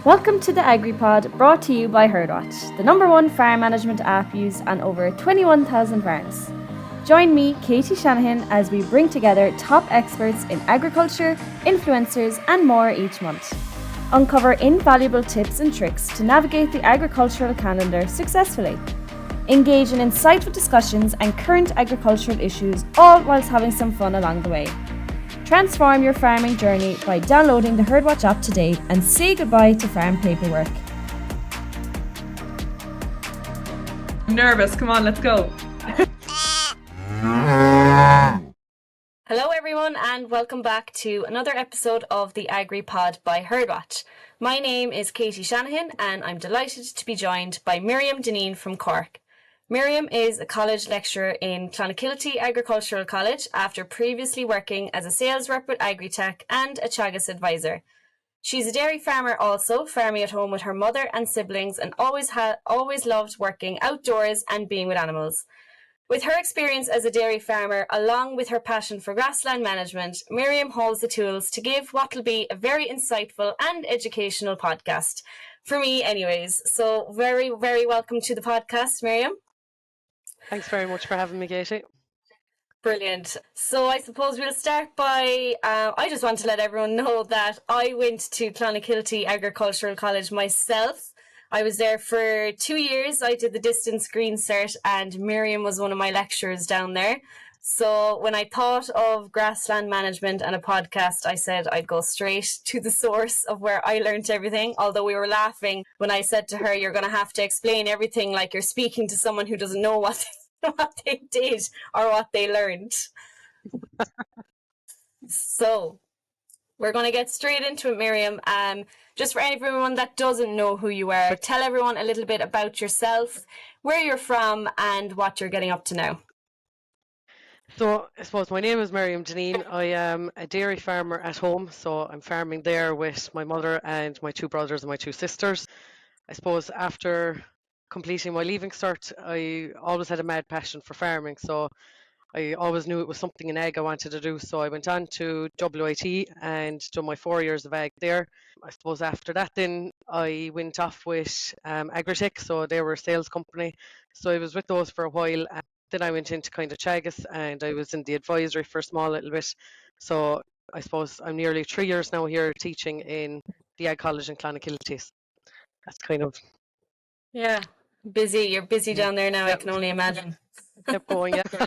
Welcome to the Agripod, brought to you by Herdwatch, the #1 farm management app used on over 21,000 farms. Join me, Katie Shanahan, as we bring together top experts in agriculture, influencers, and more each month. Uncover invaluable tips and tricks to navigate the agricultural calendar successfully. Engage in insightful discussions and current agricultural issues, all whilst having some fun along the way. Transform your farming journey by downloading the Herdwatch app today and say goodbye to farm paperwork. I'm nervous. Come on, let's go. Hello everyone and welcome back to another episode of the Agripod by Herdwatch. My name is Katie Shanahan and I'm delighted to be joined by Miriam Dineen from Cork. Miriam is a college lecturer in Clonakilty Agricultural College after previously working as a sales rep with Agritech and a Teagasc advisor. She's a dairy farmer also, farming at home with her mother and siblings, and always loved working outdoors and being with animals. With her experience as a dairy farmer, along with her passion for grassland management, Miriam holds the tools to give what will be a very insightful and educational podcast. For me anyways. So very, very welcome to the podcast, Miriam. Thanks very much for having me, Katie. Brilliant. So I suppose we'll start by, I just want to let everyone know that I went to Clonakilty Agricultural College myself. I was there for 2 years. I did the distance green cert and Miriam was one of my lecturers down there. So when I thought of grassland management and a podcast, I said I'd go straight to the source of where I learned everything. Although we were laughing when I said to her, you're going to have to explain everything like you're speaking to someone who doesn't know what they did or what they learned. So we're going to get straight into it, Miriam. Just for everyone that doesn't know who you are, tell everyone a little bit about yourself, where you're from, and what you're getting up to now. So I suppose my name is Miriam Dineen. I am a dairy farmer at home, so I'm farming there with my mother and my 2 brothers and my 2 sisters. I suppose after completing my leaving cert, I always had a mad passion for farming, so I always knew it was something in ag I wanted to do. So I went on to WIT and done my 4 years of ag there. I suppose after that then I went off with Agritech, so they were a sales company. So I was with those for a while. And then I went into kind of Teagasc and I was in the advisory for a small little bit. So I suppose I'm nearly 3 years now here teaching in the Ag College in Clonakilty. That's kind of... Yeah, busy. You're busy down there now, I can only imagine. Kept going, yeah.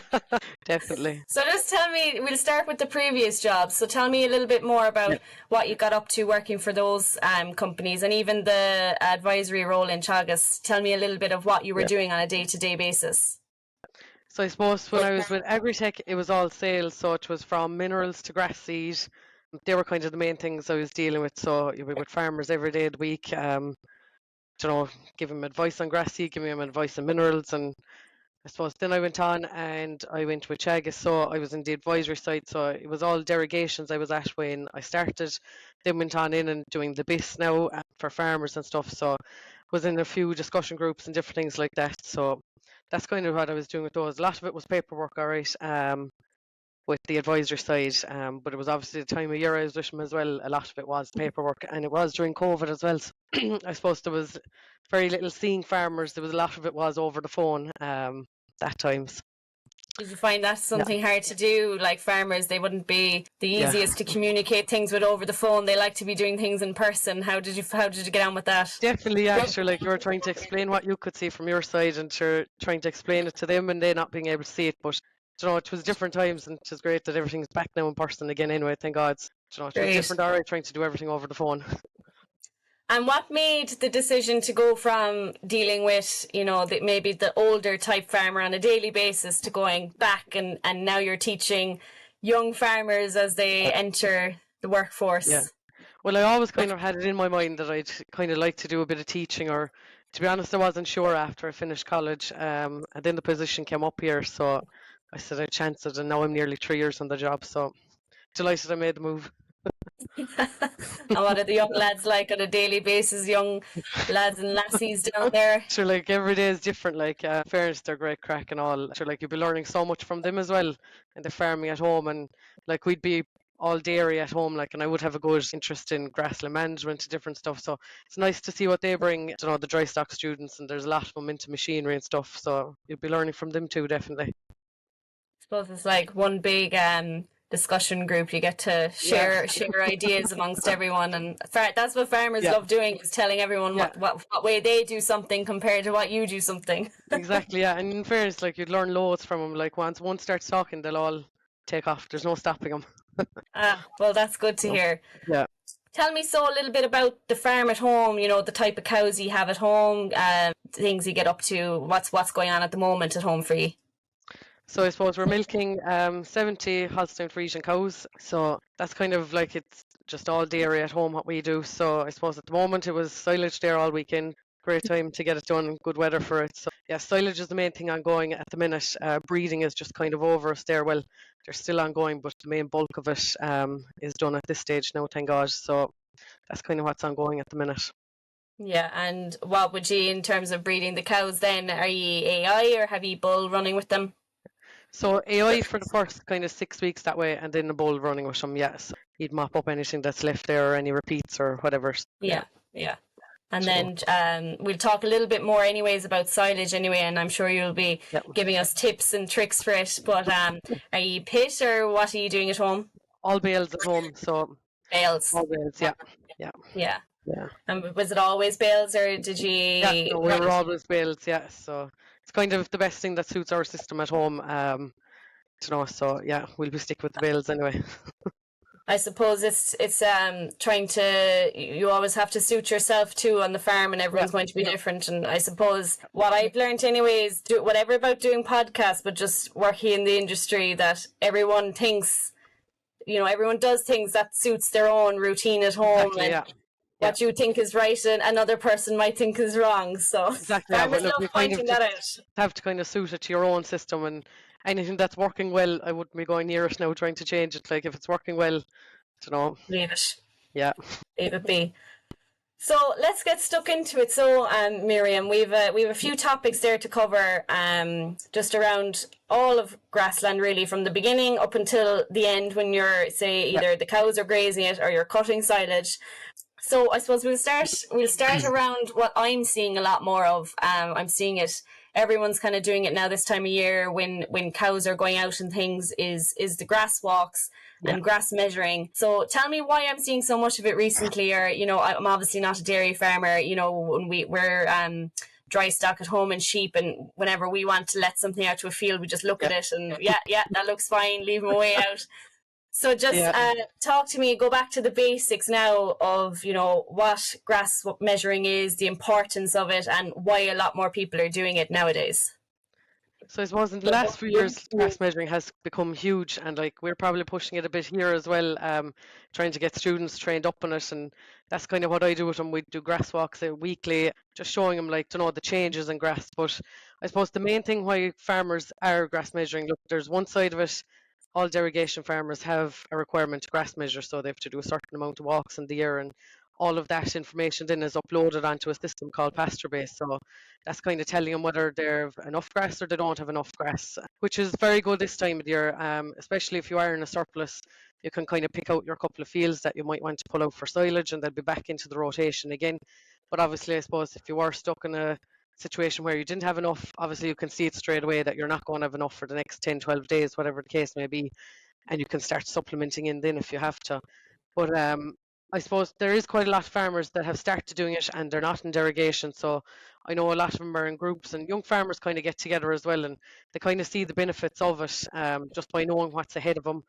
Definitely. So just tell me, we'll start with the previous jobs. So tell me a little bit more about what you got up to working for those companies and even the advisory role in Teagasc. Tell me a little bit of what you were doing on a day-to-day basis. So I suppose when I was with Agritech, it was all sales. So it was from minerals to grass seed. They were kind of the main things I was dealing with. So you were with farmers every day of the week. Give them advice on grass seed, giving them advice on minerals, and I suppose then I went on and I went with Teagasc, so I was in the advisory side, so it was all derogations I was at when I started. Then went on in and doing the BIS now for farmers and stuff, so was in a few discussion groups and different things like that. So that's kind of what I was doing with those. A lot of it was paperwork, all right, with the advisory side, but it was obviously the time of year I was with them as well. A lot of it was paperwork, and it was during COVID as well. So I suppose there was very little seeing farmers. There was a lot of it was over the phone that times. Did you find that something hard to do? Like farmers, they wouldn't be the easiest to communicate things with over the phone. They like to be doing things in person. How did you get on with that? Definitely, yeah. Sure, like you were trying to explain what you could see from your side, and sure, trying to explain it to them, and they not being able to see it. But it was different times, and it was great that everything's back now in person again. Anyway, thank God. It was different, all right, trying to do everything over the phone. And what made the decision to go from dealing with, maybe the older type farmer on a daily basis to going back and now you're teaching young farmers as they enter the workforce? Yeah. Well, I always kind of had it in my mind that I'd kind of like to do a bit of teaching, or to be honest, I wasn't sure after I finished college. And then the position came up here, so I said I'd chance it, and now I'm nearly 3 years on the job, so delighted I made the move. And what are the young lads like on a daily basis, young lads and lassies down there? Sure, like every day is different. Like, fairness, they're great crack and all. Sure, like you'll be learning so much from them as well, and they're farming at home, and like we'd be all dairy at home, like, and I would have a good interest in Grassland Management and different stuff. So it's nice to see what they bring, you know, the dry stock students, and there's a lot of them into machinery and stuff. So you'll be learning from them too, definitely. Suppose it's like one big discussion group. You get to share ideas amongst everyone, and that's what farmers love doing, is telling everyone what way they do something compared to what you do something. Exactly, yeah. And in fairness, like, you'd learn loads from them. Like, once one starts talking, they'll all take off. There's no stopping them. Well, that's good to hear. Yeah. Tell me a little bit about the farm at home, you know, the type of cows you have at home, things you get up to, what's going on at the moment at home for you. So I suppose we're milking 70 Holstein Friesian cows. So that's kind of like, it's just all dairy at home what we do. So I suppose at the moment it was silage there all weekend. Great time to get it done, good weather for it. So yeah, silage is the main thing ongoing at the minute. Breeding is just kind of over us there. Well, they're still ongoing, but the main bulk of it is done at this stage now, thank God. So that's kind of what's ongoing at the minute. Yeah, and what would you, in terms of breeding the cows then, are you AI or have you bull running with them? So AI for the first kind of 6 weeks that way, and then the bull running with them, yes. He'd mop up anything that's left there, or any repeats or whatever. Yeah. And then we'll talk a little bit more anyways about silage anyway, and I'm sure you'll be giving us tips and tricks for it. But are you pit or what are you doing at home? All bales at home, so Bales. all bales, yeah. And was it always bales, or did you? Yeah, no, we were always bales, yeah. So it's kind of the best thing that suits our system at home. You know, so yeah, we'll be stick with the bales anyway. I suppose it's trying to, you always have to suit yourself too on the farm, and everyone's going to be different. And I suppose what I've learned anyway is do whatever about doing podcasts, but just working in the industry, that everyone thinks, you know, everyone does things that suits their own routine at home. Exactly, and what you think is right and another person might think is wrong. So exactly, farmers look, love finding that out. Have to kind of suit it to your own system, and anything that's working well, I wouldn't be going near it now trying to change it. Like, if it's working well, you know. Leave it. Yeah. Leave it be. So let's get stuck into it. So, Miriam, we've a few topics there to cover, just around all of grassland, really, from the beginning up until the end, when you're, say, either the cows are grazing it or you're cutting silage. So I suppose we'll start around what I'm seeing a lot more of. I'm seeing it. Everyone's kind of doing it now this time of year when cows are going out and things, is the grass walks and grass measuring. So tell me why I'm seeing so much of it recently. Or, you know, I'm obviously not a dairy farmer. You know, when we're dry stock at home and sheep, and whenever we want to let something out to a field, we just look at it and that looks fine, leave them away out. So just talk to me, go back to the basics now of, you know, what grass measuring is, the importance of it, and why a lot more people are doing it nowadays. So I suppose in the last few years, grass measuring has become huge, and like, we're probably pushing it a bit here as well, trying to get students trained up on it, and that's kind of what I do with them. We do grass walks weekly, just showing them, like, to know the changes in grass. But I suppose the main thing why farmers are grass measuring, look, there's one side of it. All derogation farmers have a requirement to grass measure, so they have to do a certain amount of walks in the year, and all of that information then is uploaded onto a system called PastureBase. So that's kind of telling them whether they have enough grass or they don't have enough grass, which is very good this time of the year, especially if you are in a surplus. You can kind of pick out your couple of fields that you might want to pull out for silage, and they'll be back into the rotation again. But obviously, I suppose if you were stuck in a situation where you didn't have enough, obviously you can see it straight away that you're not going to have enough for the next 10, 12 days, whatever the case may be, and you can start supplementing in then if you have to. But I suppose there is quite a lot of farmers that have started doing it, and they're not in derogation. So I know a lot of them are in groups, and young farmers kind of get together as well, and they kind of see the benefits of it, just by knowing what's ahead of them.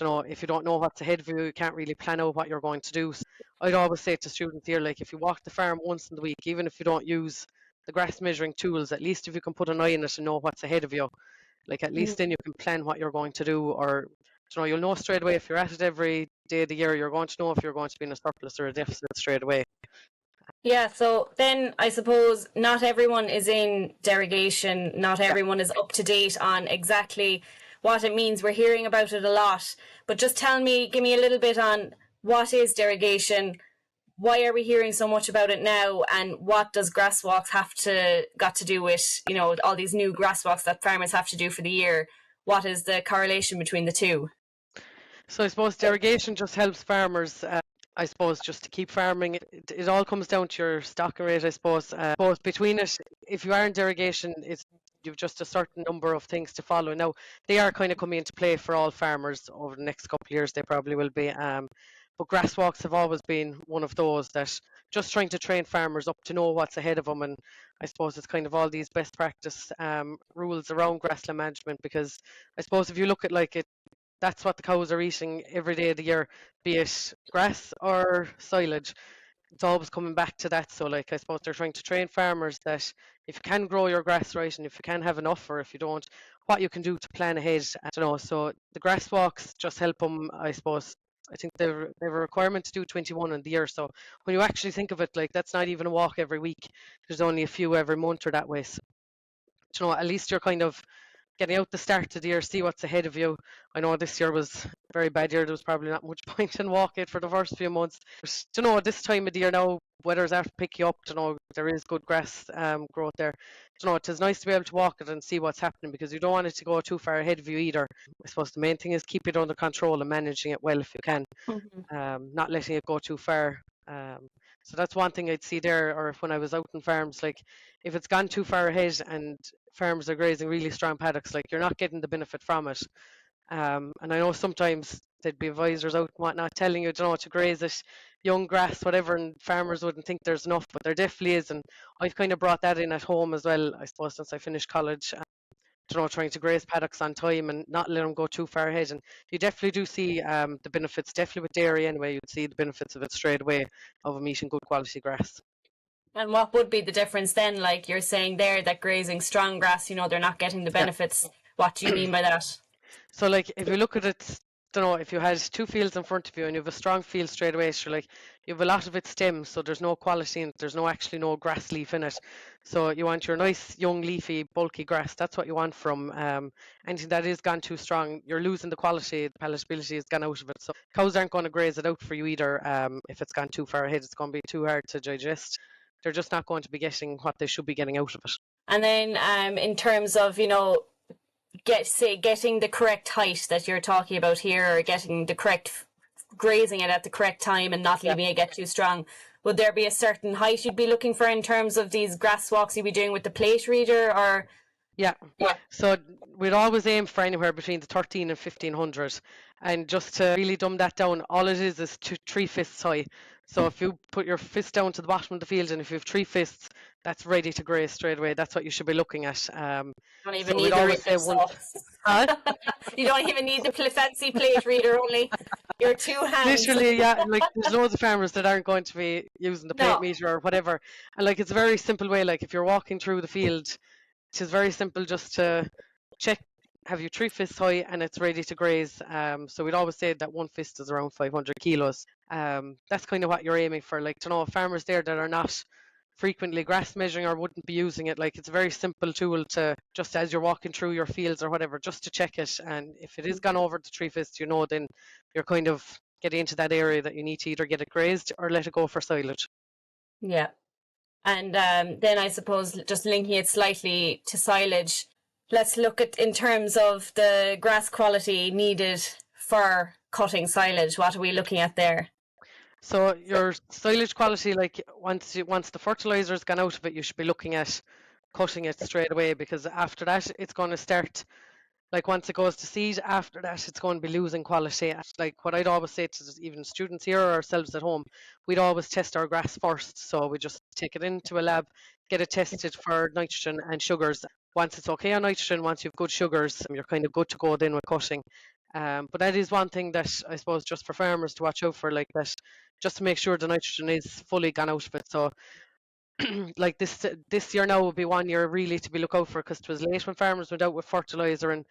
You know, if you don't know what's ahead of you, you can't really plan out what you're going to do. So I'd always say to students here, like, if you walk the farm once in the week, even if you don't use the grass measuring tools, at least if you can put an eye on it and know what's ahead of you, like, at least then you can plan what you're going to do. Or, you know, you'll know straight away if you're at it every day of the year. You're going to know if you're going to be in a surplus or a deficit straight away. Yeah, so then I suppose not everyone is in derogation, not everyone is up to date on exactly what it means. We're hearing about it a lot, but just give me a little bit on what is derogation, why are we hearing so much about it now, and what does grasswalks got to do with, you know, all these new grasswalks that farmers have to do for the year? What is the correlation between the two? So I suppose derogation just helps farmers, I suppose, just to keep farming. It all comes down to your stocking rate, I suppose. Both between it, if you are in derogation, you've just a certain number of things to follow. Now, they are kind of coming into play for all farmers over the next couple of years. They probably will be. But grass walks have always been one of those that just trying to train farmers up to know what's ahead of them. And I suppose it's kind of all these best practice rules around grassland management, because I suppose if you look at like it, that's what the cows are eating every day of the year, be it grass or silage. It's always coming back to that. So, like, I suppose they're trying to train farmers that if you can grow your grass right and if you can have enough, or if you don't, what you can do to plan ahead. I don't know. So, the grass walks just help them, I suppose. I think they have a requirement to do 21 in the year. So, when you actually think of it, like, that's not even a walk every week. There's only a few every month or that way. So, you know, at least you're kind of getting out the start of the year, see what's ahead of you. I know this year was a very bad year. There was probably not much point in walking for the first few months. But, you know, this time of the year now, weather's out to pick you up. You know, there is good grass growth there. You know, it is nice to be able to walk it and see what's happening, because you don't want it to go too far ahead of you either. I suppose the main thing is keep it under control and managing it well if you can, not letting it go too far. So that's one thing I'd see there, or if when I was out in farms, like if it's gone too far ahead and farmers are grazing really strong paddocks, like you're not getting the benefit from it. And I know sometimes there'd be advisors out and whatnot telling you, you know, to graze it, young grass, whatever, and farmers wouldn't think there's enough, but there definitely is. And I've kind of brought that in at home as well, I suppose, since I finished college. You know, trying to graze paddocks on time and not let them go too far ahead. And you definitely do see the benefits, definitely with dairy anyway, you'd see the benefits of it straight away of them eating good quality grass. And what would be the difference then? Like you're saying there that grazing strong grass, you know, they're not getting the Yeah. benefits. What do you mean by that? So, like, if you look at it, don't know, if you had two fields in front of you and you have a strong field straight away, so like you have a lot of it stems, so there's no quality in it, there's no grass leaf in it. So you want your nice young leafy bulky grass. That's what you want from anything that is gone too strong. You're losing the quality, the palatability has gone out of it. So cows aren't going to graze it out for you either. If it's gone too far ahead, it's going to be too hard to digest. They're just not going to be getting what they should be getting out of it. And then in terms of, you know, getting the correct height that you're talking about here, or getting the correct grazing it at the correct time and not leaving it get too strong, would there be a certain height you'd be looking for in terms of these grass walks you'd be doing with the plate reader? Or Yeah. So we'd always aim for anywhere between the 13 and 1500. And just to really dumb that down, all it is 3 fists high. So if you put your fist down to the bottom of the field and if you have 3 fists, that's ready to graze straight away. That's what you should be looking at. don't even So need we'd the always say reader, one. so you don't even need the fancy plate reader, only your two hands. Literally, yeah. Like there's loads of farmers that aren't going to be using the plate No. meter or whatever. And like it's a very simple way. Like if you're walking through the field, it is very simple just to check, have you 3 fists high and it's ready to graze. So we'd always say that 1 fist is around 500 kilos. That's kind of what you're aiming for. Like, to know, farmers there that are not frequently grass measuring or wouldn't be using it, like it's a very simple tool to just as you're walking through your fields or whatever, just to check it. And if it is gone over the 3 fists, you know, then you're kind of getting into that area that you need to either get it grazed or let it go for silage. Yeah. And then I suppose just linking it slightly to silage, let's look at in terms of the grass quality needed for cutting silage. What are we looking at there? So your silage quality, like once the fertilizer's gone out of it, you should be looking at cutting it straight away, because after that it's going to start, like once it goes to seed, after that it's going to be losing quality. Like what I'd always say to even students here or ourselves at home, we'd always test our grass first. So we just take it into a lab, get it tested for nitrogen and sugars. Once it's okay on nitrogen, once you've good sugars, you're kind of good to go then with cutting. But that is one thing that I suppose just for farmers to watch out for, like that, just to make sure the nitrogen is fully gone out of it. So like this year now would be one year really to be look out for, because it was late when farmers went out with fertilizer and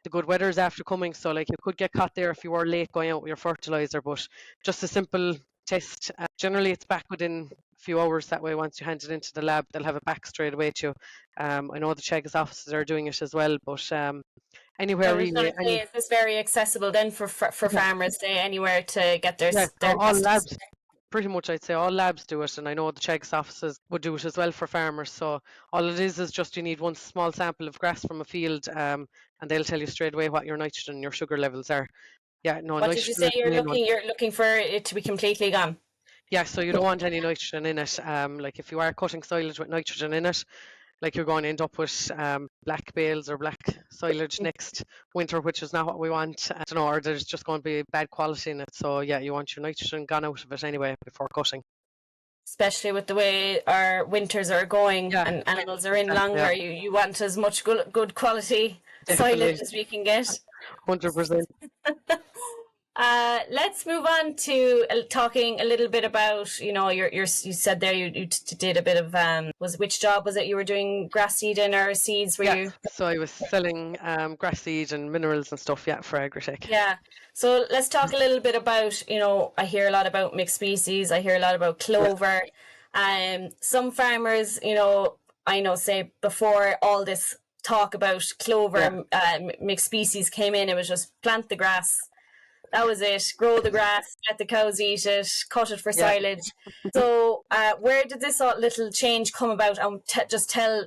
the good weather is after coming. So like you could get caught there if you were late going out with your fertilizer. But just a simple test, generally it's back within a few hours. That way, once you hand it into the lab, they'll have it back straight away to you. I know the Teagasc offices are doing it as well, but anywhere I was going really, to say, is this very accessible then for farmers, say, anywhere to get their yeah, their all tests? labs, pretty much I'd say all labs do it, and I know the Teagasc offices would do it as well for farmers. So all it is just you need one small sample of grass from a field, and they'll tell you straight away what your nitrogen and your sugar levels are. Yeah, no, What did you nitrogen say is the main one. you're looking for it to be completely gone? Yeah, so you don't want any nitrogen in it. Like if you are cutting silage with nitrogen in it, like you're going to end up with black bales or black silage next winter, which is not what we want. I don't know, or there's just going to be bad quality in it. So yeah, you want your nitrogen gone out of it anyway before cutting. Especially with the way our winters are going Yeah, and animals are in exactly. Yeah, longer, you want as much good quality silage definitely, as we can get. 100%. Let's move on to talking a little bit about, you said there did a bit of, which job was it you were doing, grass seeding or seeds, were Yeah, you? so I was selling grass seed and minerals and stuff, yeah, for Agritech. Yeah. So let's talk a little bit about, I hear a lot about mixed species. I hear a lot about Yeah, clover. Some farmers, I know, say before all this talk about yeah, clover mixed species came in, it was just plant the grass. That was it. Grow the grass, let the cows eat it, cut it for yeah. silage. So, where did this little change come about? And just tell,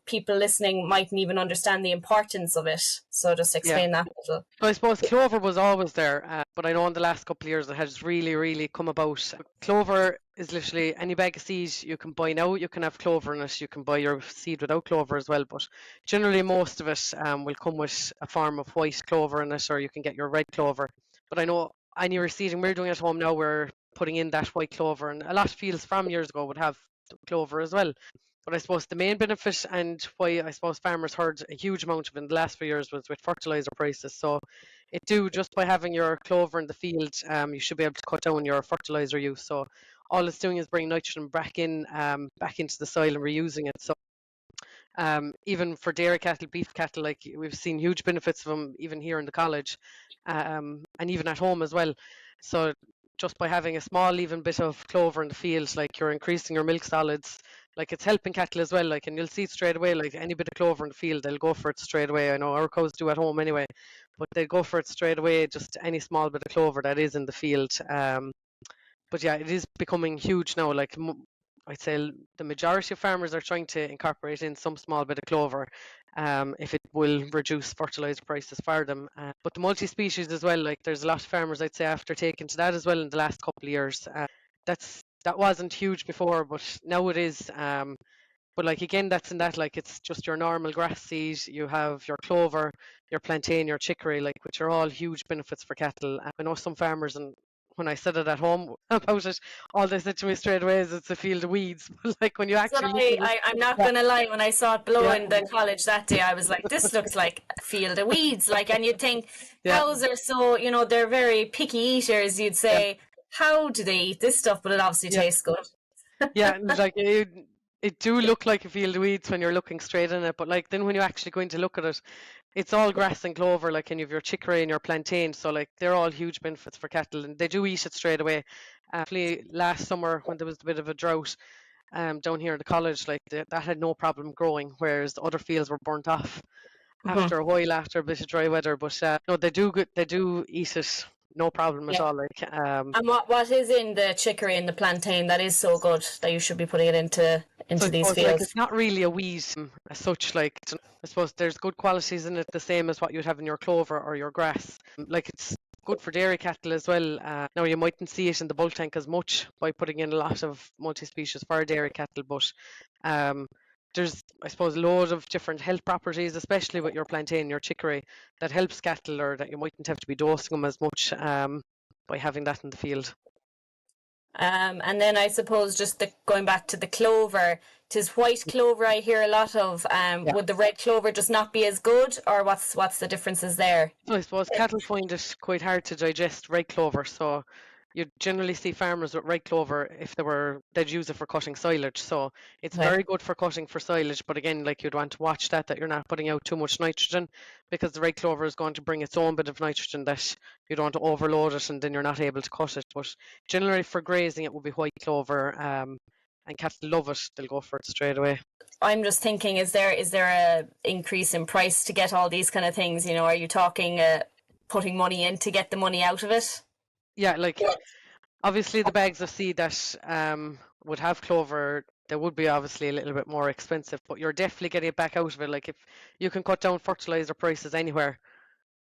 people listening mightn't even understand the importance of it. So, just Yeah. explain that a little. So I suppose clover was always there, but I know in the last couple of years it has really, really come about. Clover is literally any bag of seed you can buy now. You can have clover in it. You can buy your seed without clover as well, but generally most of it will come with a form of white clover in it, or you can get your red clover. But I know any reseeding we're doing at home now, we're putting in that white clover, and a lot of fields from years ago would have clover as well. But I suppose the main benefit and why I suppose farmers heard a huge amount of it in the last few years was with fertilizer prices. So it do just by having your clover in the field, you should be able to cut down your fertilizer use. So all it's doing is bring nitrogen back into the soil and reusing it. So even for dairy cattle, beef cattle, like we've seen huge benefits of them even here in the college, and even at home as well. So just by having a small even bit of clover in the field, like you're increasing your milk solids, like it's helping cattle as well. Like, and you'll see straight away, like any bit of clover in the field, they'll go for it straight away. I know our cows do at home anyway, but they go for it straight away. Just any small bit of clover that is in the field. But yeah, it is becoming huge now. Like I'd say the majority of farmers are trying to incorporate in some small bit of clover, if it will reduce fertilizer prices for them. But the multi-species as well, like there's a lot of farmers I'd say after taking to that as well in the last couple of years. That wasn't huge before, but now it is. But like again, that's in that like it's just your normal grass seed. You have your clover, your plantain, your chicory, like which are all huge benefits for cattle. I know some farmers, and when I said it at home about it, all they said to me straight away is it's a field of weeds. But like when you So actually look at it, I'm not yeah, going to lie, when I saw it below yeah, in the college that day, I was like, this looks like a field of weeds. Like, and you'd think yeah, cows are so, they're very picky eaters. You'd yeah, say, how do they eat this stuff? But it obviously yeah. tastes good. Yeah, and like it do look like a field of weeds when you're looking straight in it, but like then when you actually go in to look at it, it's all grass and clover, like and you've your chicory and your plantain, so like they're all huge benefits for cattle, and they do eat it straight away. Actually, last summer when there was a bit of a drought, down here in the college, like that had no problem growing, whereas the other fields were burnt off Hmm. after a while, after a bit of dry weather. But no, they do good, they do eat it, no problem at Yeah. all. Like And what is in the chicory and the plantain that is so good that you should be putting it into So I these suppose like it's fields? not really a weed as such. Like I suppose there's good qualities in it, the same as what you'd have in your clover or your grass. Like it's good for dairy cattle as well. Now you mightn't see it in the bulk tank as much by putting in a lot of multi-species for dairy cattle, but um, there's I suppose a load of different health properties, especially with your plantain, your chicory, that helps cattle, or that you mightn't have to be dosing them as much by having that in the field. And then I suppose just going back to the clover, 'tis white clover I hear a lot of. Would the red clover just not be as good, or what's the differences there? So I suppose cattle find it quite hard to digest red clover, so you generally see farmers with red clover if they'd use it for cutting silage. So it's Okay. very good for cutting for silage, but again, like you'd want to watch that you're not putting out too much nitrogen, because the red clover is going to bring its own bit of nitrogen that you don't want to overload it, and then you're not able to cut it. But generally for grazing, it will be white clover, and cattle love it; they'll go for it straight away. I'm just thinking, is there a increase in price to get all these kind of things? Are you talking putting money in to get the money out of it? Yeah, like obviously, the bags of seed that would have clover, they would be obviously a little bit more expensive, but you're definitely getting it back out of it. Like if you can cut down fertilizer prices anywhere,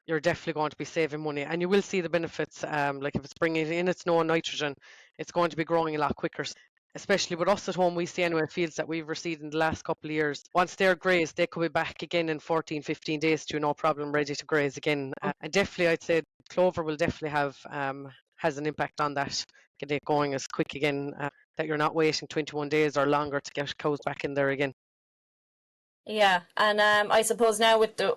you're definitely going to be saving money, and you will see the benefits. Like if it's bringing in its own nitrogen, it's going to be growing a lot quicker. Especially with us at home, we see anyway fields that we've reseeded in the last couple of years. Once they're grazed, they could be back again in 14, 15 days to no problem, ready to graze again. And definitely, I'd say clover will definitely have has an impact on that. Get it going as quick again. That you're not waiting 21 days or longer to get cows back in there again. Yeah, and I suppose now with the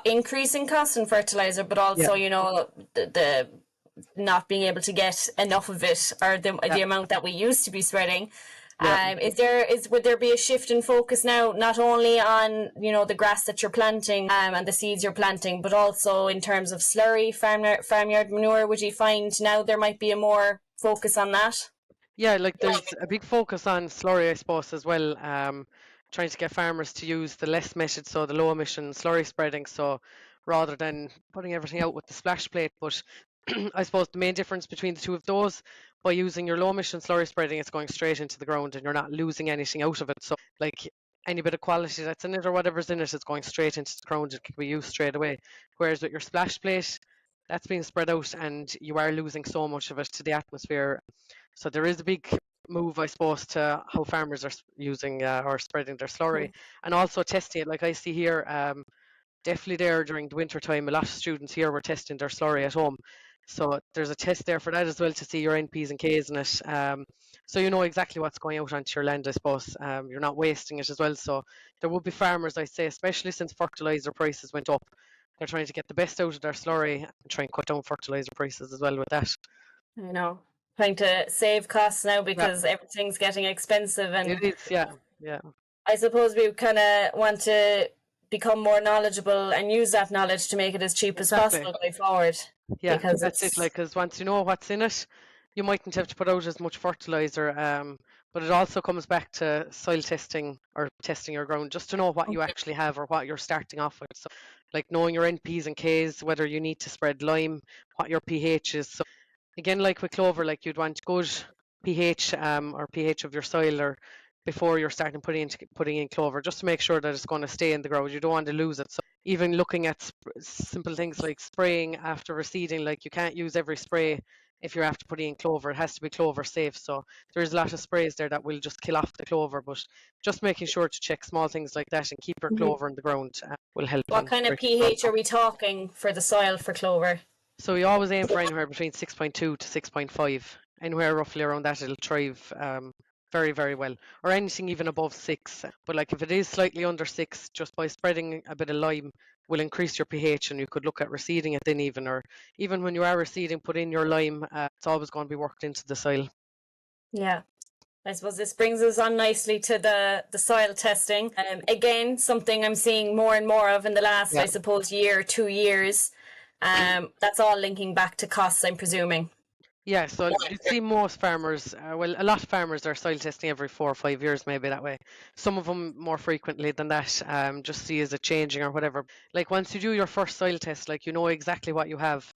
increasing cost in fertilizer, but also the not being able to get enough of it, or the amount that we used to be spreading. Yeah. Would there be a shift in focus now, not only on the grass that you're planting and the seeds you're planting, but also in terms of slurry, farmyard manure? Would you find now there might be a more focus on that? Yeah, like there's a big focus on slurry, I suppose, as well. Trying to get farmers to use the less method, so the low emission slurry spreading. So rather than putting everything out with the splash plate, but I suppose the main difference between the two of those, by using your low emission slurry spreading, it's going straight into the ground and you're not losing anything out of it. So like any bit of quality that's in it or whatever's in it is going straight into the ground. It can be used straight away. Whereas with your splash plate, that's being spread out and you are losing so much of it to the atmosphere. So there is a big move, I suppose, to how farmers are using or spreading their slurry, and also testing it. Like I see here, definitely there during the winter time, a lot of students here were testing their slurry at home. So there's a test there for that as well to see your NPs and Ks in it. So you know exactly what's going out onto your land, I suppose. You're not wasting it as well. So there will be farmers, I'd say, especially since fertilizer prices went up, they're trying to get the best out of their slurry and try and cut down fertilizer prices as well with that. I know. Trying to save costs now Yeah, because everything's getting expensive, and it is. Yeah. I suppose we kind of want to become more knowledgeable and use that knowledge to make it as cheap as Exactly. possible going forward. Yeah, Because that's it. Like, because once you know what's in it, you mightn't have to put out as much fertilizer. But it also comes back to soil testing or testing your ground just to know what you actually have or what you're starting off with. So, like knowing your NPs and Ks, whether you need to spread lime, what your pH is. So again, like with clover, like you'd want good pH or pH of your soil or before you're starting putting in clover, just to make sure that it's going to stay in the ground. You don't want to lose it. So even looking at simple things like spraying after reseeding, like you can't use every spray if you're after putting in clover. It has to be clover safe. So there's a lot of sprays there that will just kill off the clover, but just making sure to check small things like that and keep your clover in the ground will help. what kind of pH are we talking for the soil for clover? So we always aim for anywhere between 6.2 to 6.5. Anywhere roughly around that, it'll thrive very, very well. Or anything even above 6. But like if it is slightly under 6, just by spreading a bit of lime will increase your pH, and you could look at reseeding it then even. Or even when you are reseeding, put in your lime. It's always going to be worked into the soil. Yeah. I suppose this brings us on nicely to the soil testing. Again, something I'm seeing more and more of in the last, I suppose, year, 2 years. That's all linking back to costs, I'm presuming. Yeah, so you see most farmers, well, a lot of farmers are soil testing every 4 or 5 years, maybe that way. Some of them more frequently than that, just see is it changing or whatever. Like once you do your first soil test, like you know exactly what you have.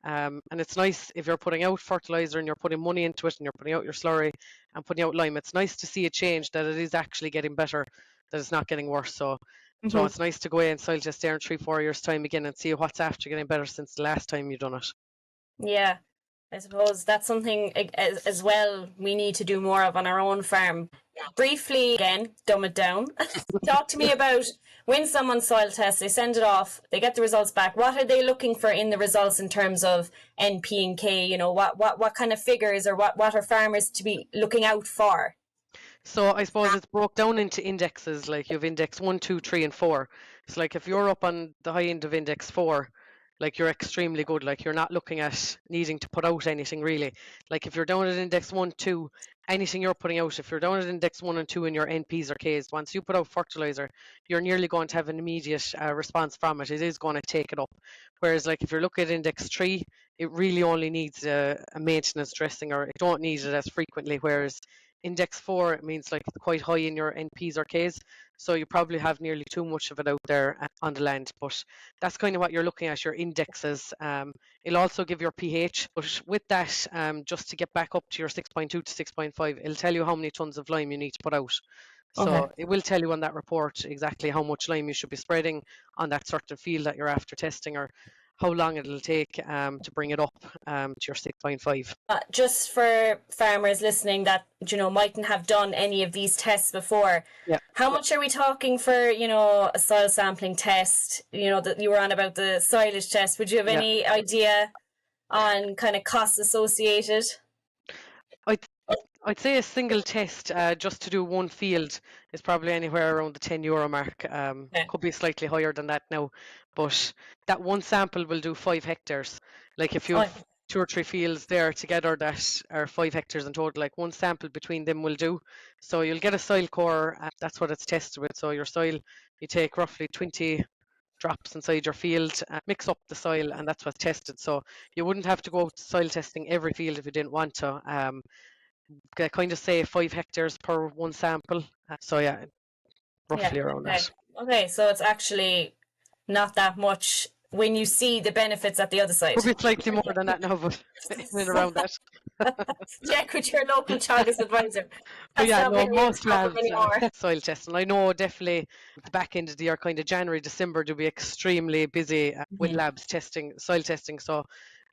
And it's nice if you're putting out fertilizer and you're putting money into it and you're putting out your slurry and putting out lime. It's nice to see a change, that it is actually getting better, that it's not getting worse. So, you know, it's nice to go in and soil test there in 3, 4 years' time again and see what's after getting better since the last time you've done it. Yeah. I suppose that's something as well we need to do more of on our own farm. Briefly, again, dumb it down. Talk to me about when someone soil tests, they send it off, they get the results back. What are they looking for in the results in terms of NP and K? You know, what kind of figures, or what are farmers to be looking out for? So I suppose it's broke down into indexes, like you have index 1, 2, 3, and 4. So like if you're up on the high end of index 4, like you're extremely good. Like you're not looking at needing to put out anything really. Like if you're down at index 1, 2, anything you're putting out, if you're down at index 1 and 2 in your NPs or Ks, once you put out fertilizer, you're nearly going to have an immediate response from it. It is going to take it up. Whereas like if you're looking at index 3, it really only needs a maintenance dressing, or it don't need it as frequently. Whereas index 4, it means like it's quite high in your NPs or Ks. So you probably have nearly too much of it out there on the land. But that's kind of what you're looking at, your indexes. It'll also give your pH, but with that, just to get back up to your 6.2 to 6.5, it'll tell you how many tons of lime you need to put out. So it will tell you on that report exactly how much lime you should be spreading on that certain field that you're after testing, or how long it'll take to bring it up to your 6.5. Just for farmers listening that mightn't have done any of these tests before, Yeah. how much are we talking for a soil sampling test? That you were on about the silage test. Would you have any idea on kind of costs associated? I'd say a single test just to do one field is probably anywhere around the €10 mark. Could be slightly higher than that now, but that one sample will do 5 hectares. Like if you have 2 or 3 fields there together that are 5 hectares in total, like one sample between them will do. So you'll get a soil core, that's what it's tested with. So your soil, you take roughly 20 drops inside your field, mix up the soil, and that's what's tested. So you wouldn't have to go out soil testing every field if you didn't want to. Kind of say 5 hectares per one sample. So yeah, roughly around that. Okay, so it's actually not that much when you see the benefits at the other side. Could be slightly more than that now, but in and around that. Check with your local Teagasc advisor. But yeah, no, most labs soil testing. I know definitely the back end of the year, kind of January, December, to be extremely busy with labs testing, soil testing. So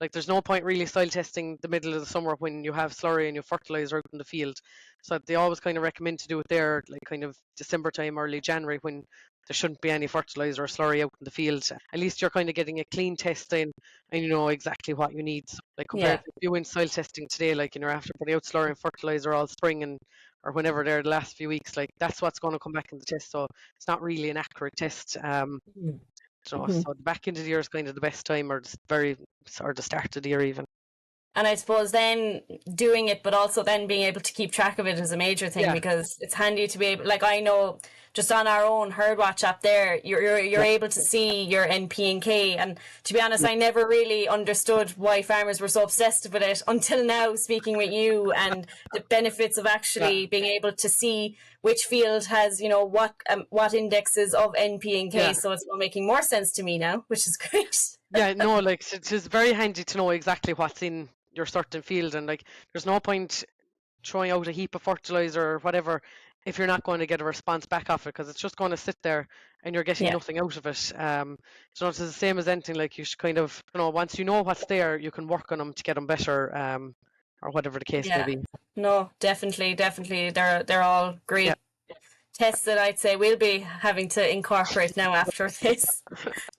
like there's no point really soil testing the middle of the summer when you have slurry and you fertilizer out in the field. So they always kind of recommend to do it there, like kind of December time, early January, when there shouldn't be any fertilizer or slurry out in the field. At least you're kind of getting a clean test in and you know exactly what you need. Like compared to doing soil testing today, like after putting out slurry and fertilizer all spring and or whenever they're the last few weeks, like that's what's going to come back in the test. So it's not really an accurate test. So the back end of the year is kind of the best time, or the start of the year even. And I suppose then doing it, but also then being able to keep track of it is a major thing, because it's handy to be able, like I know just on our own Herdwatch app there, you're able to see your NP and K. And to be honest, I never really understood why farmers were so obsessed with it until now, speaking with you, and the benefits of actually being able to see which field has, what indexes of NP and K. So it's making more sense to me now, which is great. Yeah, no, like it's very handy to know exactly what's in your certain field, and like there's no point throwing out a heap of fertilizer or whatever if you're not going to get a response back off it, because it's just going to sit there and you're getting nothing out of it. So it's the same as anything. Like you should kind of, once you know what's there, you can work on them to get them better, or whatever the case may be. No, definitely, they're all great tests that I'd say we'll be having to incorporate now after this.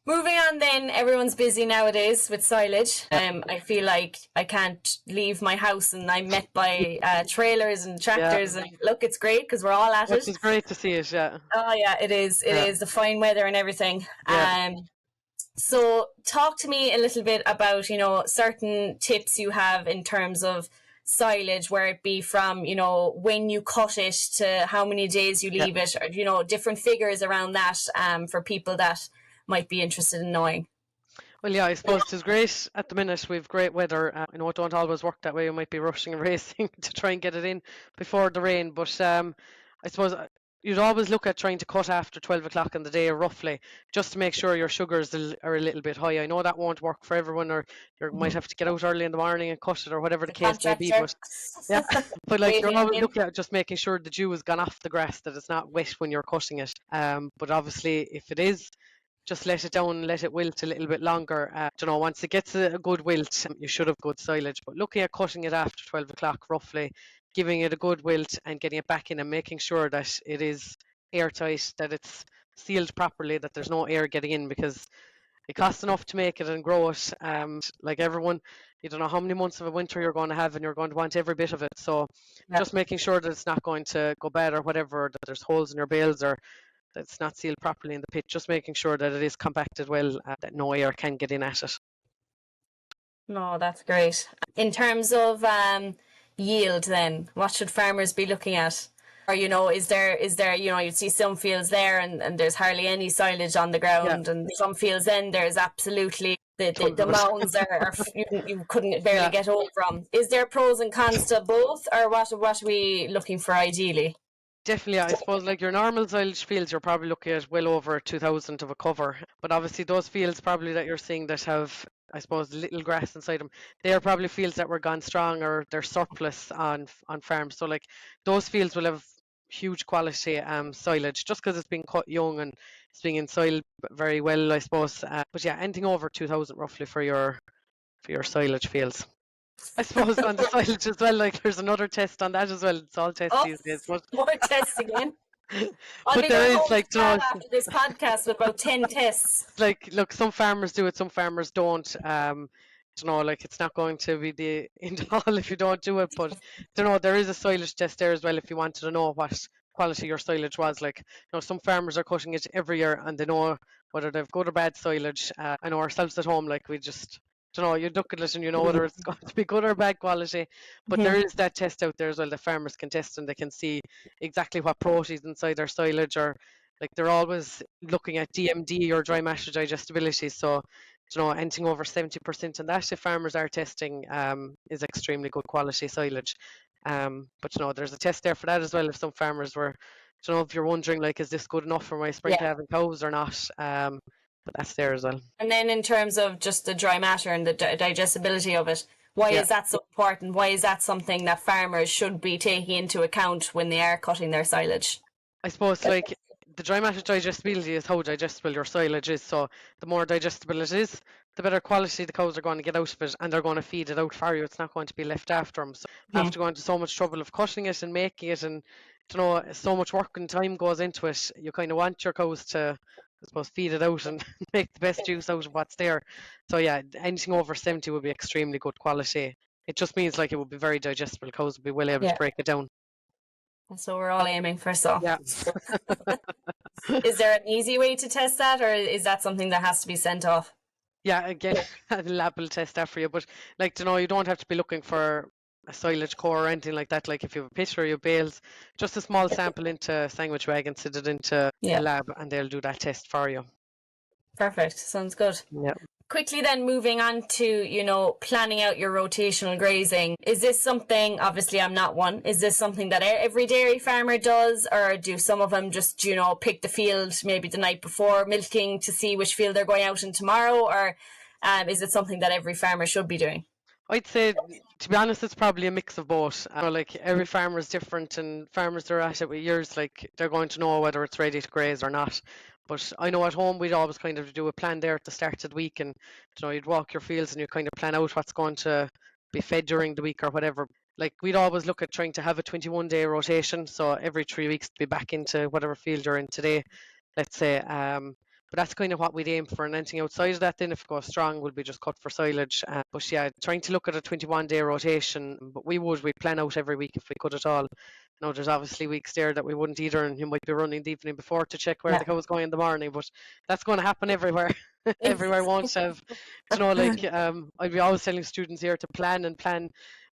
Moving on then, everyone's busy nowadays with silage. I feel like I can't leave my house and I'm met by trailers and tractors, and look, it's great because we're all at it. It's great to see it, Oh yeah, it is. It is the fine weather and everything. So talk to me a little bit about, certain tips you have in terms of silage, where it be from, when you cut it to how many days you leave it, or, different figures around that for people that might be interested in knowing. Well, yeah, I suppose it's great at the minute. We've great weather. I know it don't always work that way. You might be rushing and racing to try and get it in before the rain, but I suppose you'd always look at trying to cut after 12 o'clock in the day, roughly, just to make sure your sugars are a little bit high. I know that won't work for everyone, or you might have to get out early in the morning and cut it, or whatever the case may be. But but like you're always looking at just making sure the dew has gone off the grass, that it's not wet when you're cutting it. But obviously, if it is, just let it down, let it wilt a little bit longer. Once it gets a good wilt, you should have good silage. But looking at cutting it after 12 o'clock, roughly, giving it a good wilt and getting it back in and making sure that it is airtight, that it's sealed properly, that there's no air getting in, because it costs enough to make it and grow it. Like everyone, you don't know how many months of a winter you're going to have, and you're going to want every bit of it. So just making sure that it's not going to go bad or whatever, that there's holes in your bales, or that it's not sealed properly in the pit, just making sure that it is compacted well, that no air can get in at it. No, that's great. In terms of yield then, what should farmers be looking at? Or, is there, you'd see some fields there and there's hardly any silage on the ground, and some fields then there's absolutely the mounds are you couldn't barely get over them. Is there pros and cons to both, or what are we looking for ideally? Definitely, I suppose like your normal silage fields, you're probably looking at well over 2,000 of a cover. But obviously those fields probably that you're seeing that have, I suppose, little grass inside them, they are probably fields that were gone strong, or they're surplus on farms. So like those fields will have huge quality silage, just because it's been cut young and it's being in soil very well, I suppose. But yeah, anything over 2,000 roughly for your silage fields. I suppose on the silage as well, like there's another test on that as well. It's all tests Oh, these days. But more tests again. I'll but be there going is home like, to Dad after this podcast with about 10 tests. like look, some farmers do it, some farmers don't. Like it's not going to be the end all if you don't do it, but there is a silage test there as well if you wanted to know what quality your silage was. Like, some farmers are cutting it every year and they know whether they've good or bad silage. I know ourselves at home, like we just you look at it and you know whether it's going to be good or bad quality. But there is that test out there as well that farmers can test, and they can see exactly what proteins inside their silage, or like they're always looking at DMD or dry matter digestibility. So anything over 70%, and that if farmers are testing is extremely good quality silage. But there's a test there for that as well. If some farmers were, if you're wondering, like, is this good enough for my spring Yeah. calving cows or not? But that's there as well. And then in terms of just the dry matter and the digestibility of it, why Yeah. is that so important? Why is that something that farmers should be taking into account when they are cutting their silage? I suppose like the dry matter digestibility is how digestible your silage is. So the more digestible it is, the better quality the cows are going to get out of it, and they're going to feed it out for you. It's not going to be left after them. So after going to so much trouble of cutting it and making it, and so much work and time goes into it, you kind of want your cows to, I suppose, feed it out and make the best use out of what's there. So yeah, anything over 70 would be extremely good quality. It just means like it would be very digestible. Cows would be well able to break it down. That's what we're all aiming for. So, Yeah. is there an easy way to test that, or is that something that has to be sent off? Yeah, again, the lab will test that for you. But like, you don't have to be looking for a silage core or anything like that. Like if you have a pitcher or you have bales, just a small sample into sandwich bag and sit it into a lab, and they'll do that test for you. Perfect. Sounds good. Yeah. Quickly then moving on to, planning out your rotational grazing. Is this something, obviously I'm not one, is this something that every dairy farmer does, or do some of them just, pick the field maybe the night before milking to see which field they're going out in tomorrow, or is it something that every farmer should be doing? I'd say, to be honest, it's probably a mix of both. Like every farmer is different, and farmers that are at it with years, like they're going to know whether it's ready to graze or not. But I know at home we'd always kind of do a plan there at the start of the week, and you'd walk your fields and you kind of plan out what's going to be fed during the week or whatever. Like we'd always look at trying to have a 21-day rotation, so every 3 weeks to be back into whatever field you're in today, let's say. But that's kind of what we'd aim for, and anything outside of that, then if it goes strong, will be just cut for silage. But yeah, trying to look at a 21-day rotation, but we'd plan out every week if we could at all. There's obviously weeks there that we wouldn't either, and you might be running the evening before to check where the cow was going in the morning, but that's going to happen everywhere. Everywhere won't have, I'd be always telling students here to plan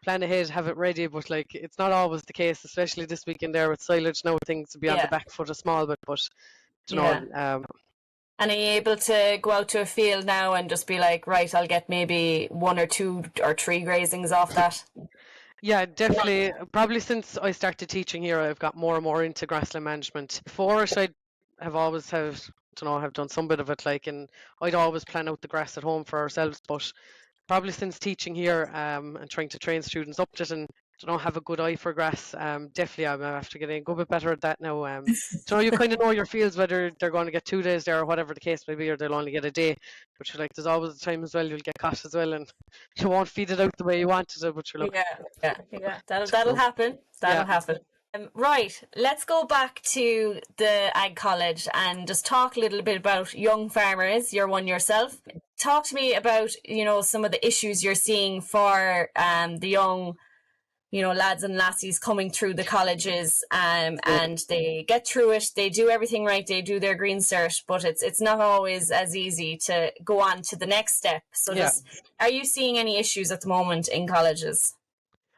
ahead, have it ready, but like it's not always the case, especially this weekend there with silage. Now things to be on the back foot a small bit, but and are you able to go out to a field now and just be like, right, I'll get maybe 1 or 2 or 3 grazings off that? Yeah, definitely. Probably since I started teaching here, I've got more and more into grassland management. Before it, I'd have always have done some bit of it, like, and I'd always plan out the grass at home for ourselves. But probably since teaching here and trying to train students up to it, and have a good eye for grass, definitely I'm after getting a good bit better at that now. You kind of know your fields, whether they're going to get 2 days there or whatever the case may be, or they'll only get a day. But you're like, there's always a time as well you'll get caught as well, and you won't feed it out the way you wanted to. But you're like, yeah, that'll happen. That'll happen. Right, let's go back to the Ag College and just talk a little bit about young farmers. You're one yourself. Talk to me about, some of the issues you're seeing for the young, lads and lassies coming through the colleges, and they get through it, they do everything right, they do their green cert, but it's not always as easy to go on to the next step. So are you seeing any issues at the moment in colleges?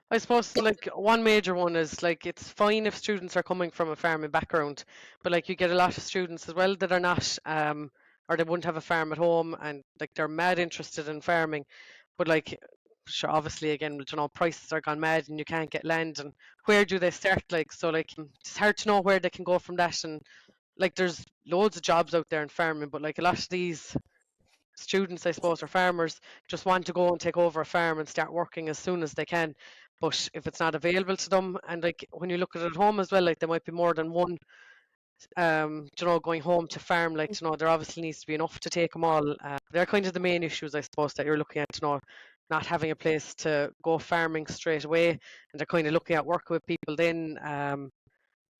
I suppose like one major one is like it's fine if students are coming from a farming background, but like you get a lot of students as well that are not or they wouldn't have a farm at home, and like they're mad interested in farming, but like sure, obviously again, prices are gone mad and you can't get land, and where do they start? Like, so like it's hard to know where they can go from that. And like there's loads of jobs out there in farming, but like a lot of these students, I suppose, or farmers just want to go and take over a farm and start working as soon as they can. But if it's not available to them, and like when you look at it at home as well, like there might be more than one, going home to farm. Like, there obviously needs to be enough to take them all. They're kind of the main issues, I suppose, that you're looking at. Not having a place to go farming straight away, and they're kind of looking at working with people then.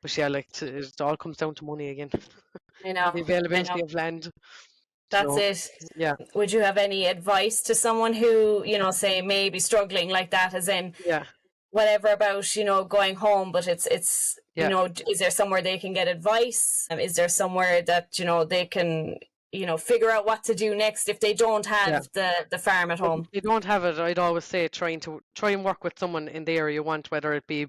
But yeah, like it all comes down to money again, I and know. the I availability know. of land. That's So it. yeah, Would you have any advice to someone who, say, may be struggling like that, as in yeah, whatever about, going home, but it's yeah, is there somewhere they can get advice? Is there somewhere that, they can, figure out what to do next if they don't yeah. have the farm at Like if home? you don't have it, I'd always say try and work with someone in the area you want, whether it be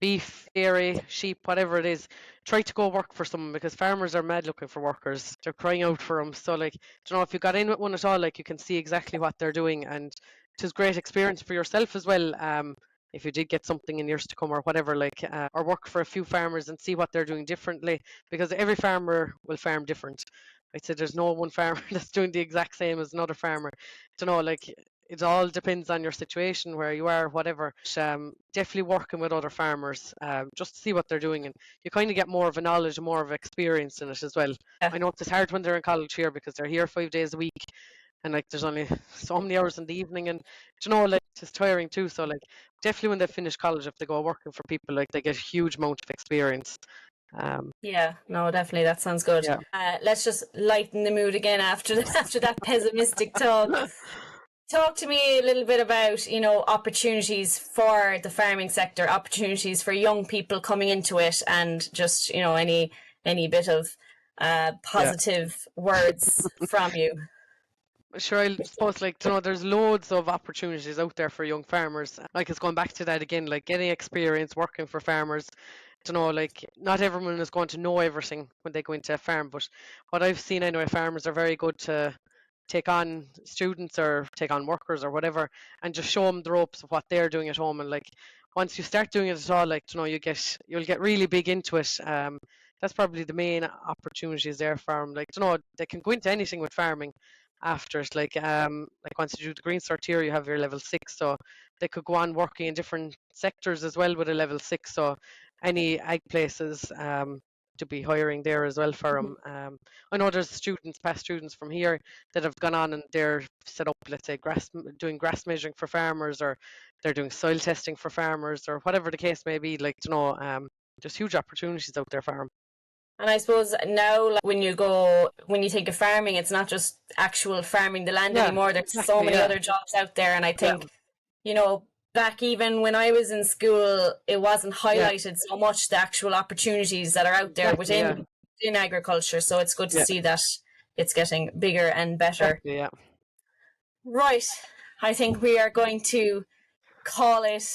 beef, dairy, sheep, whatever it is. Try to go work for someone, because farmers are mad looking for workers. They're crying out for them. So like, if you got in with one at all, like you can see exactly what they're doing, and it is great experience for yourself as well. If you did get something in years to come or whatever, like, or work for a few farmers and see what they're doing differently, because every farmer will farm different. I'd say there's no one farmer that's doing the exact same as another farmer. Like it all depends on your situation, where you are, whatever. But, definitely working with other farmers, just to see what they're doing, and you kind of get more of a knowledge, more of experience in it as well. Yeah. I know it's hard when they're in college here, because they're here 5 days a week, and like there's only so many hours in the evening, and like it's tiring too. So like definitely when they finish college, if they go working for people, like they get a huge amount of experience. Yeah, no, definitely, that sounds good. Yeah. Let's just lighten the mood again after after that pessimistic talk. Talk to me a little bit about, opportunities for the farming sector, opportunities for young people coming into it, and just, any bit of positive words from you. Sure, I suppose, like, there's loads of opportunities out there for young farmers. Like, it's going back to that again, like getting experience working for farmers. Like, not everyone is going to know everything when they go into a farm, but what I've seen anyway, farmers are very good to take on students or take on workers or whatever, and just show them the ropes of what they're doing at home. And like, once you start doing it at all, like, you'll get really big into it. That's probably the main opportunities there for them. Like, they can go into anything with farming after it. Like once you do the green cert here, you have your level 6, so they could go on working in different sectors as well with a level 6. So any ag places, to be hiring there as well for them. I know there's past students from here that have gone on, and they're set up, let's say, doing grass measuring for farmers, or they're doing soil testing for farmers, or whatever the case may be. Like, there's huge opportunities out there for them. And I suppose now, like, when you think of farming, it's not just actual farming the land Yeah, anymore. There's so exactly, many yeah. other jobs out there, and I Yeah, think, back even when I was in school, it wasn't yeah, highlighted so much, the actual opportunities that are out there exactly, yeah, within agriculture. So it's good to yeah, see that it's getting bigger and better. exactly, yeah. Right. I think we are going to call it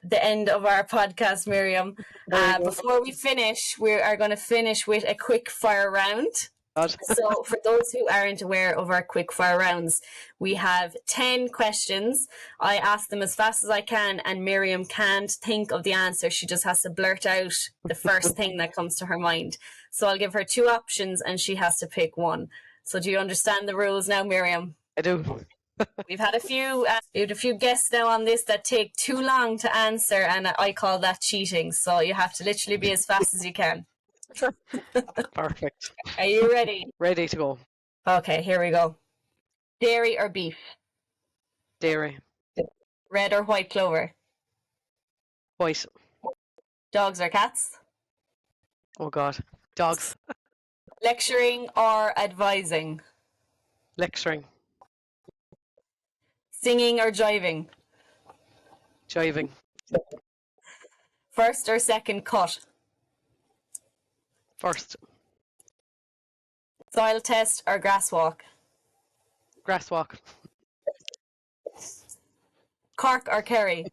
the end of our podcast, Miriam. Very good. Before we finish, we are going to finish with a quick fire round. God. So for those who aren't aware of our quick fire rounds, we have 10 questions. I ask them as fast as I can, and Miriam can't think of the answer. She just has to blurt out the first thing that comes to her mind. So I'll give her 2 options, and she has to pick one. So do you understand the rules now, Miriam? I do. We've had a few guests now on this that take too long to answer, and I call that cheating. So you have to literally be as fast as you can. Perfect. Are you ready? Ready to go. Okay, here we go. Dairy or beef? Dairy. Red or white clover? White. Dogs or cats? Oh God. Dogs. Lecturing or advising? Lecturing. Singing or jiving? Jiving. First or second cut? First. Soil test or grass walk? Grass walk. Cork or Kerry?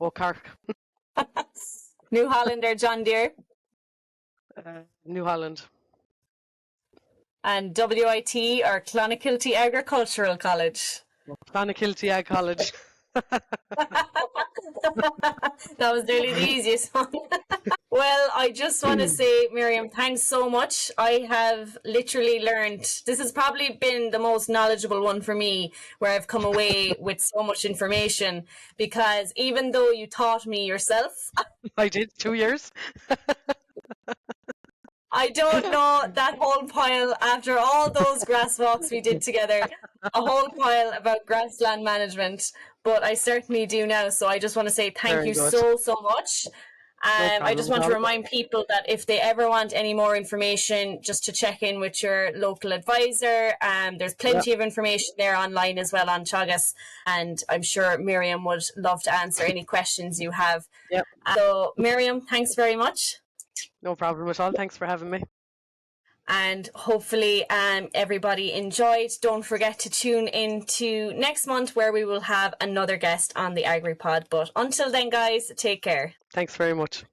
Oh, Cork. New Holland or John Deere? New Holland. And WIT or Clonakilty Agricultural College? Clonakilty Ag College. That was nearly the easiest one. Well, I just want to say, Miriam, thanks so much. I have literally learned, this has probably been the most knowledgeable one for me, where I've come away with so much information, because even though you taught me yourself, I did 2 years. I don't know that whole pile after all those grass walks we did together, a whole pile about grassland management, but I certainly do now. So I just want to say thank Very you good. so much. No I problem just at want to all. remind people that if they ever want any more information, just to check in with your local advisor. There's Yeah. plenty of information there online as well on Teagasc, and I'm sure Miriam would love to answer any questions you have. Yeah. So Miriam, thanks very much. No problem at all. Thanks for having me. And hopefully everybody enjoyed. Don't forget to tune in to next month, where we will have another guest on the Agripod. But until then, guys, take care. Thanks very much.